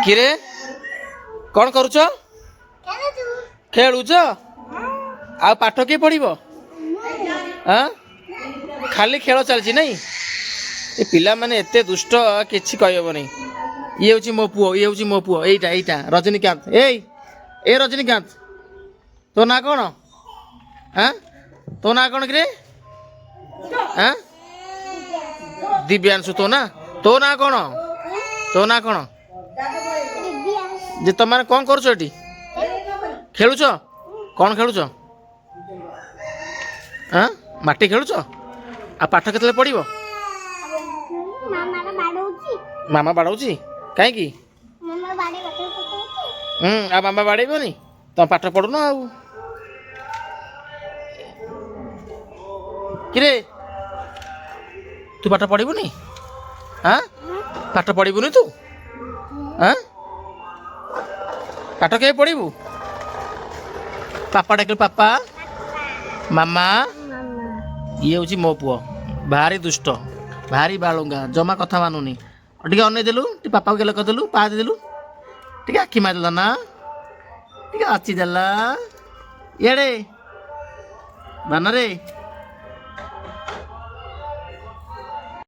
କିରେ କ'ଣ କରୁଛ? ଖେଳୁଛ? ଆଉ ପାଠ କିଏ ପଢ଼ିବ? ଖାଲି ଖେଳ ଚାଲିଛି ନାଇଁ? ଏ ପିଲାମାନେ ଏତେ ଦୁଷ୍ଟ କିଛି କହିହେବନି। ଇଏ ହେଉଛି ମୋ ପୁଅ, ଇଏ ହେଉଛି ମୋ ପୁଅ, ଏଇଟା ରଜନୀକାନ୍ତ। ଏ ରଜନୀକାନ୍ତ, ତୋ ନାଁ କ'ଣ? ତୋ ନାଁ କ'ଣ କିରେ? ଦିବ୍ୟାଂଶୁ ତୋ ନାଁ? ତୋ ନାଁ କ'ଣ? ତୋ ନାଁ କ'ଣ? ଯେ ତମେ କ'ଣ କରୁଛ ଏଠି? ଖେଳୁଛ? କ'ଣ ଖେଳୁଛ? ମାଟି ଖେଳୁଛ? ଆଉ ପାଠ କେତେବେଳେ ପଢ଼ିବ? ମାମା ବାଡ଼ଉଛି? କାହିଁକି? ଆଉ ମାମା ବାଡ଼େଇବନି? ତମେ ପାଠ ପଢ଼ୁନ ଆଉ। କିରେ ତୁ ପାଠ ପଢ଼ିବୁନି? ପାଠ ପଢ଼ିବୁନି ତୁ? ପାଠ କେବେ ପଢ଼ିବୁ? ପାପା ଡାକିଲୁ, ପାପା ମାମା। ଇଏ ହେଉଛି ମୋ ପୁଅ, ଭାରି ଦୁଷ୍ଟ, ଭାରି ବାଳୁଙ୍ଗା, ଜମା କଥା ମାନୁନି। ଟିକେ ଅନେଇ ଦେଲୁ, ଟିକେ ପାପାକୁ ଗେଲ କରିଦେଲୁ, ପା ଦେଇଦେଲୁ, ଟିକେ ଆଖି ମାରିଦେଲା ନା, ଟିକେ ଆଚି ଦେଲା। ଇଆଡ଼େ ବାନରେ